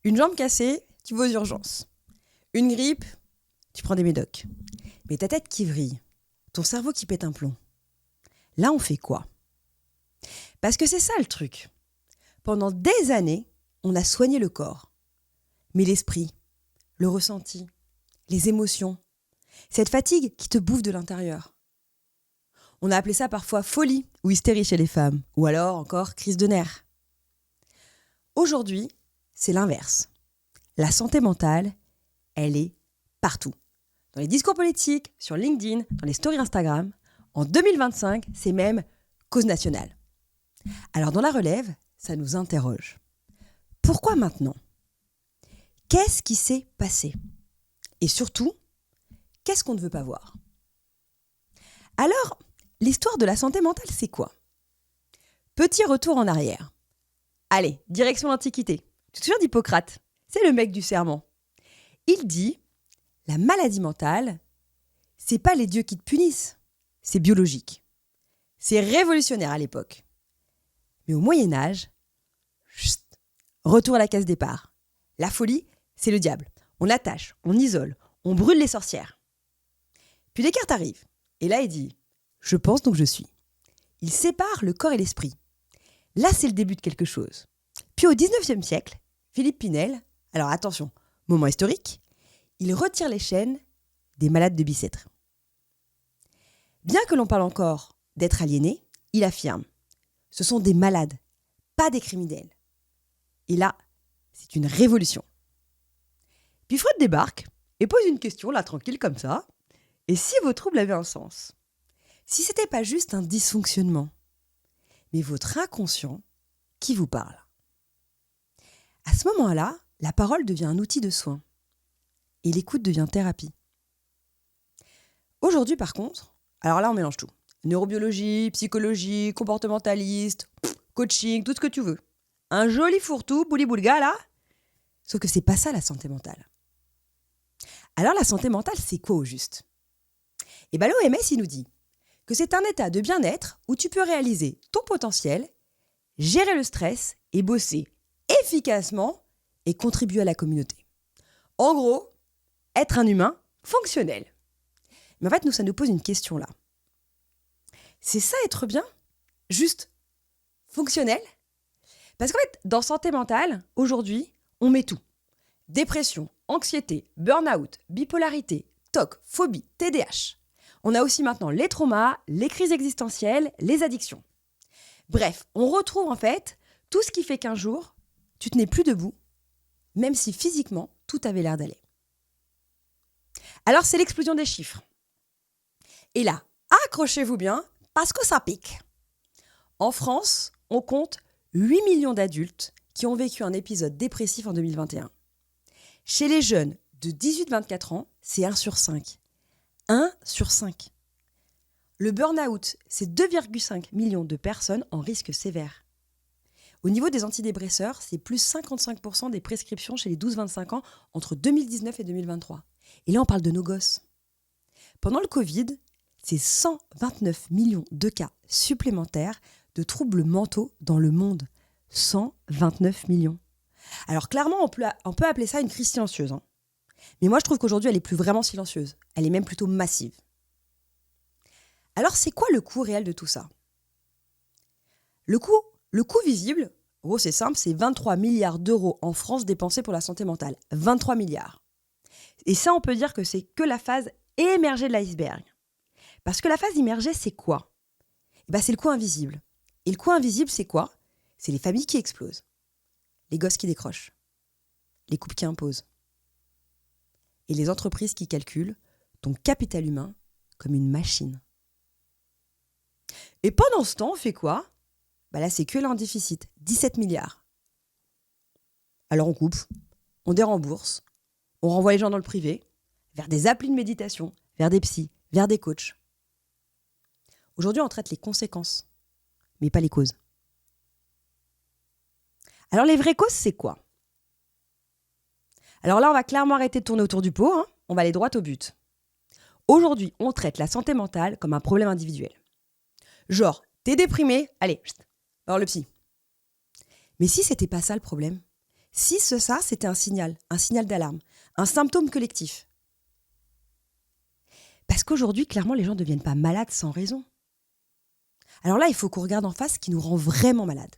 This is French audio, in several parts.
Une jambe cassée, tu vas aux urgences. Une grippe, tu prends des médocs. Mais ta tête qui vrille, ton cerveau qui pète un plomb. Là, on fait quoi ? Parce que c'est ça le truc. Pendant des années, on a soigné le corps. Mais l'esprit, le ressenti, les émotions, cette fatigue qui te bouffe de l'intérieur. On a appelé ça parfois folie ou hystérie chez les femmes, ou alors encore crise de nerfs. Aujourd'hui, c'est l'inverse. La santé mentale, elle est partout. Dans les discours politiques, sur LinkedIn, dans les stories Instagram. En 2025, c'est même cause nationale. Alors dans la relève, ça nous interroge. Pourquoi maintenant ? Qu'est-ce qui s'est passé ? Et surtout, qu'est-ce qu'on ne veut pas voir ? Alors, l'histoire de la santé mentale, c'est quoi ? Petit retour en arrière. Allez, direction l'Antiquité. Tu te souviens d'Hippocrate ? C'est le mec du serment. Il dit, la maladie mentale, c'est pas les dieux qui te punissent, c'est biologique. C'est révolutionnaire à l'époque. Mais au Moyen-Âge, retour à la case départ. La folie, c'est le diable. On attache, on isole, on brûle les sorcières. Puis Descartes arrive, et là il dit « Je pense donc je suis ». Il sépare le corps et l'esprit. Là, c'est le début de quelque chose. Puis au XIXe siècle, Philippe Pinel, alors attention, moment historique, il retire les chaînes des malades de Bicêtre. Bien que l'on parle encore d'être aliéné, il affirme « Ce sont des malades, pas des criminels ». Et là, c'est une révolution. Puis Freud débarque et pose une question, là, tranquille comme ça. Et si vos troubles avaient un sens ? Si c'était pas juste un dysfonctionnement, mais votre inconscient qui vous parle. À ce moment-là, la parole devient un outil de soin. Et l'écoute devient thérapie. Aujourd'hui, par contre, alors là, on mélange tout. Neurobiologie, psychologie, comportementaliste, coaching, tout ce que tu veux. Un joli fourre-tout, bouli-boulga, là. Sauf que c'est pas ça, la santé mentale. Alors, la santé mentale, c'est quoi au juste ? Et bien, l'OMS, il nous dit que c'est un état de bien-être où tu peux réaliser ton potentiel, gérer le stress et bosser efficacement et contribuer à la communauté. En gros, être un humain fonctionnel. Mais en fait, nous, ça nous pose une question là. C'est ça être bien ? Juste fonctionnel ? Parce qu'en fait, dans santé mentale, aujourd'hui, on met tout. Dépression, anxiété, burn-out, bipolarité, TOC, phobie, TDAH. On a aussi maintenant les traumas, les crises existentielles, les addictions. Bref, on retrouve en fait tout ce qui fait qu'un jour, tu tenais plus debout, même si physiquement, tout avait l'air d'aller. Alors, c'est l'explosion des chiffres. Et là, accrochez-vous bien, parce que ça pique. En France, on compte 8 millions d'adultes qui ont vécu un épisode dépressif en 2021. Chez les jeunes de 18-24 ans, c'est 1 sur 5. 1 sur 5. Le burn-out, c'est 2,5 millions de personnes en risque sévère. Au niveau des antidépresseurs, c'est plus 55% des prescriptions chez les 12-25 ans entre 2019 et 2023. Et là, on parle de nos gosses. Pendant le Covid, c'est 129 millions de cas supplémentaires de troubles mentaux dans le monde. 129 millions. Alors clairement, on peut appeler ça une crise silencieuse. Mais moi, je trouve qu'aujourd'hui, elle est plus vraiment silencieuse. Elle est même plutôt massive. Alors, c'est quoi le coût réel de tout ça ? Le coût visible, en gros, c'est simple, c'est 23 milliards d'euros en France dépensés pour la santé mentale. 23 milliards. Et ça, on peut dire que c'est que la phase émergée de l'iceberg. Parce que la phase immergée, c'est quoi ? C'est le coût invisible. Et le coût invisible, c'est quoi ? C'est les familles qui explosent, les gosses qui décrochent, les couples qui imposent, et les entreprises qui calculent ton capital humain comme une machine. Et pendant ce temps, on fait quoi ? Là, c'est que là en déficit, 17 milliards. Alors on coupe, on dérembourse, on renvoie les gens dans le privé, vers des applis de méditation, vers des psys, vers des coachs. Aujourd'hui, on traite les conséquences, mais pas les causes. Alors les vraies causes, c'est quoi ? Alors là, on va clairement arrêter de tourner autour du pot, on va aller droit au but. Aujourd'hui, on traite la santé mentale comme un problème individuel. Genre, t'es déprimé, allez, alors le psy. Mais si c'était pas ça le problème, Si ça, c'était un signal d'alarme, un symptôme collectif. Parce qu'aujourd'hui, clairement, les gens ne deviennent pas malades sans raison. Alors là, il faut qu'on regarde en face ce qui nous rend vraiment malades.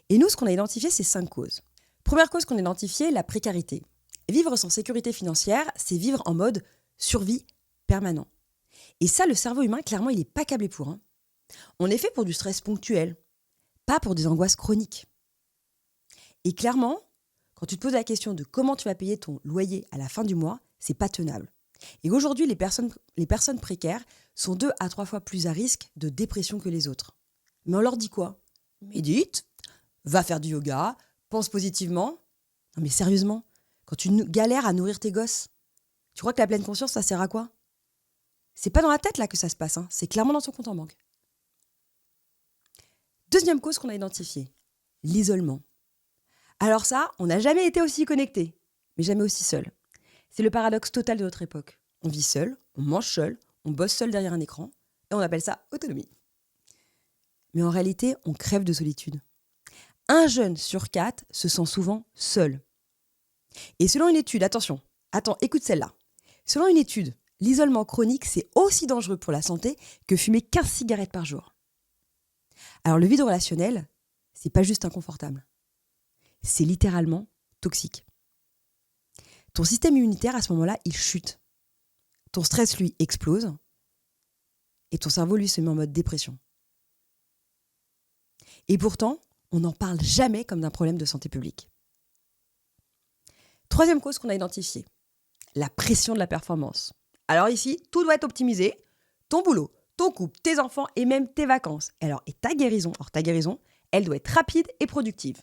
Et nous, ce qu'on a identifié, c'est 5 causes. Première cause qu'on a identifiée, la précarité. Vivre sans sécurité financière, c'est vivre en mode survie permanent. Et ça, le cerveau humain, clairement, il n'est pas câblé pour. On est fait pour du stress ponctuel, pas pour des angoisses chroniques. Et clairement, quand tu te poses la question de comment tu vas payer ton loyer à la fin du mois, c'est pas tenable. Et aujourd'hui, les personnes précaires sont 2 à 3 fois plus à risque de dépression que les autres. Mais on leur dit quoi ? Médite, va faire du yoga, pense positivement. Non mais sérieusement, quand tu galères à nourrir tes gosses, tu crois que la pleine conscience, ça sert à quoi ? C'est pas dans la tête là que ça se passe, c'est clairement dans son compte en banque. Deuxième cause qu'on a identifiée, l'isolement. Alors ça, on n'a jamais été aussi connecté, mais jamais aussi seul. C'est le paradoxe total de notre époque. On vit seul, on mange seul, on bosse seul derrière un écran, et on appelle ça autonomie. Mais en réalité, on crève de solitude. 1 jeune sur 4 se sent souvent seul. Et selon une étude, écoute celle-là. Selon une étude, l'isolement chronique, c'est aussi dangereux pour la santé que fumer 15 cigarettes par jour. Alors le vide relationnel, c'est pas juste inconfortable. C'est littéralement toxique. Ton système immunitaire, à ce moment-là, il chute. Ton stress, lui, explose. Et ton cerveau, lui, se met en mode dépression. Et pourtant, on n'en parle jamais comme d'un problème de santé publique. Troisième cause qu'on a identifiée, la pression de la performance. Alors ici, tout doit être optimisé. Ton boulot, ton couple, tes enfants et même tes vacances. Et ta guérison, elle doit être rapide et productive.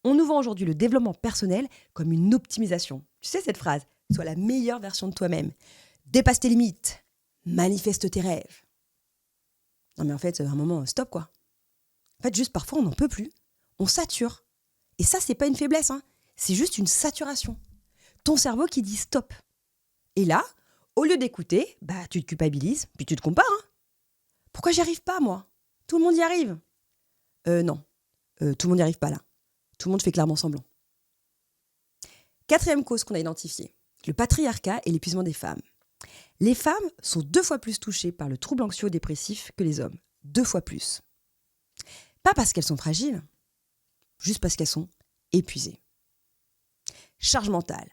On nous vend aujourd'hui le développement personnel comme une optimisation. Tu sais cette phrase, sois la meilleure version de toi-même. Dépasse tes limites, manifeste tes rêves. Non mais en fait, à un moment, stop quoi. En fait, juste parfois, on n'en peut plus. On sature. Et ça, c'est pas une faiblesse, c'est juste une saturation. Ton cerveau qui dit stop. Et là, au lieu d'écouter, tu te culpabilises, puis tu te compares. Pourquoi j'y arrive pas, moi ? Tout le monde y arrive. Non, tout le monde n'y arrive pas là. Tout le monde fait clairement semblant. Quatrième cause qu'on a identifiée, le patriarcat et l'épuisement des femmes. Les femmes sont 2 fois plus touchées par le trouble anxio-dépressif que les hommes. 2 fois plus. Pas parce qu'elles sont fragiles, juste parce qu'elles sont épuisées. Charge mentale,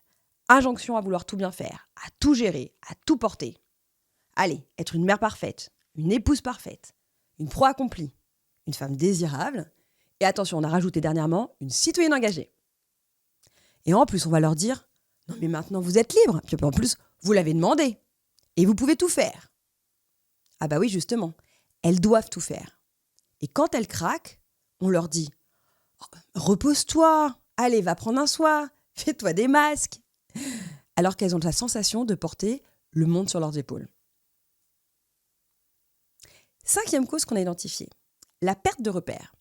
injonction à vouloir tout bien faire, à tout gérer, à tout porter. Allez, être une mère parfaite, une épouse parfaite, une pro accomplie, une femme désirable, et attention, on a rajouté dernièrement, une citoyenne engagée. Et en plus, on va leur dire, non mais maintenant vous êtes libre, puis en plus, vous l'avez demandé, et vous pouvez tout faire. Ah bah oui, justement, elles doivent tout faire. Et quand elles craquent, on leur dit, repose-toi, allez, va prendre un soin, fais-toi des masques. Alors qu'elles ont la sensation de porter le monde sur leurs épaules. 5e cause qu'on a identifiée, la perte de repères.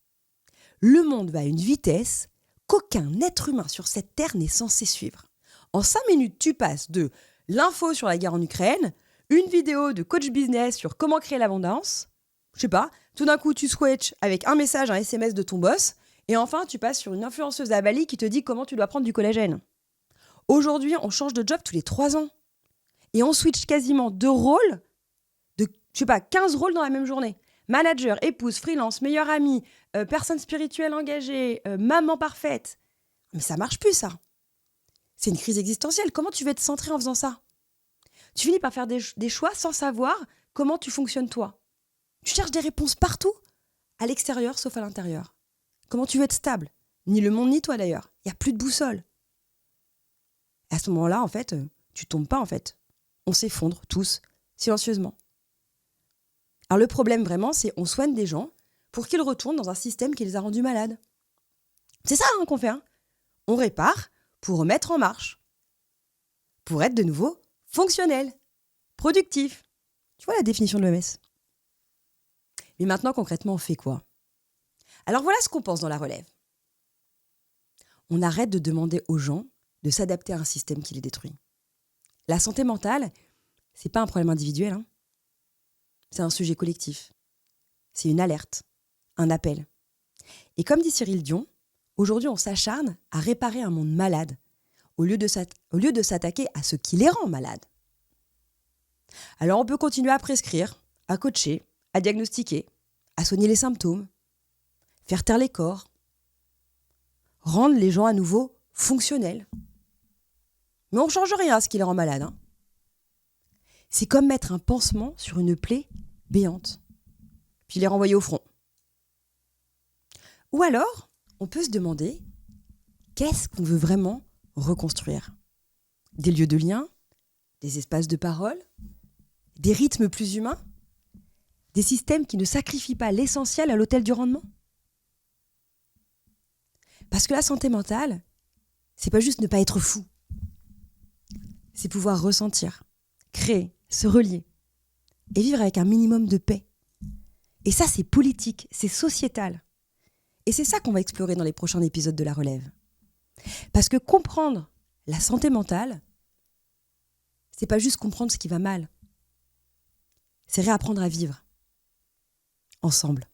Le monde va à une vitesse qu'aucun être humain sur cette terre n'est censé suivre. En 5 minutes, tu passes de l'info sur la guerre en Ukraine, une vidéo de coach business sur comment créer l'abondance, je sais pas, tout d'un coup tu switches avec un message, un SMS de ton boss, et enfin tu passes sur une influenceuse à Bali qui te dit comment tu dois prendre du collagène. Aujourd'hui, on change de job tous les 3 ans. Et on switch quasiment de rôles, 15 rôles dans la même journée. Manager, épouse, freelance, meilleure amie, personne spirituelle engagée, maman parfaite. Mais ça marche plus, ça. C'est une crise existentielle. Comment tu veux être centré en faisant ça ? Tu finis par faire des choix sans savoir comment tu fonctionnes toi. Tu cherches des réponses partout, à l'extérieur sauf à l'intérieur. Comment tu veux être stable ? Ni le monde, ni toi d'ailleurs. Il n'y a plus de boussole. Et à ce moment-là, en fait, tu tombes pas, en fait. On s'effondre, tous, silencieusement. Alors le problème, vraiment, c'est on soigne des gens pour qu'ils retournent dans un système qui les a rendus malades. C'est ça qu'on fait. On répare pour remettre en marche. Pour être de nouveau fonctionnel, productif. Tu vois la définition de l'OMS. Mais maintenant, concrètement, on fait quoi ? Alors voilà ce qu'on pense dans la relève. On arrête de demander aux gens de s'adapter à un système qui les détruit. La santé mentale, c'est pas un problème individuel. C'est un sujet collectif. C'est une alerte, un appel. Et comme dit Cyril Dion, Aujourd'hui, on s'acharne à réparer un monde malade, au lieu de s'attaquer à ce qui les rend malades. Alors on peut continuer à prescrire, à coacher, à diagnostiquer, à soigner les symptômes, faire taire les corps, rendre les gens à nouveau fonctionnels. Mais on ne change rien à ce qui les rend malades. C'est comme mettre un pansement sur une plaie béante, puis les renvoyer au front. Ou alors, on peut se demander, qu'est-ce qu'on veut vraiment reconstruire ? Des lieux de lien, des espaces de parole, des rythmes plus humains, des systèmes qui ne sacrifient pas l'essentiel à l'autel du rendement ? Parce que la santé mentale, c'est pas juste ne pas être fou. C'est pouvoir ressentir, créer, se relier et vivre avec un minimum de paix. Et ça, c'est politique, c'est sociétal. Et c'est ça qu'on va explorer dans les prochains épisodes de La Relève. Parce que comprendre la santé mentale, c'est pas juste comprendre ce qui va mal. C'est réapprendre à vivre ensemble.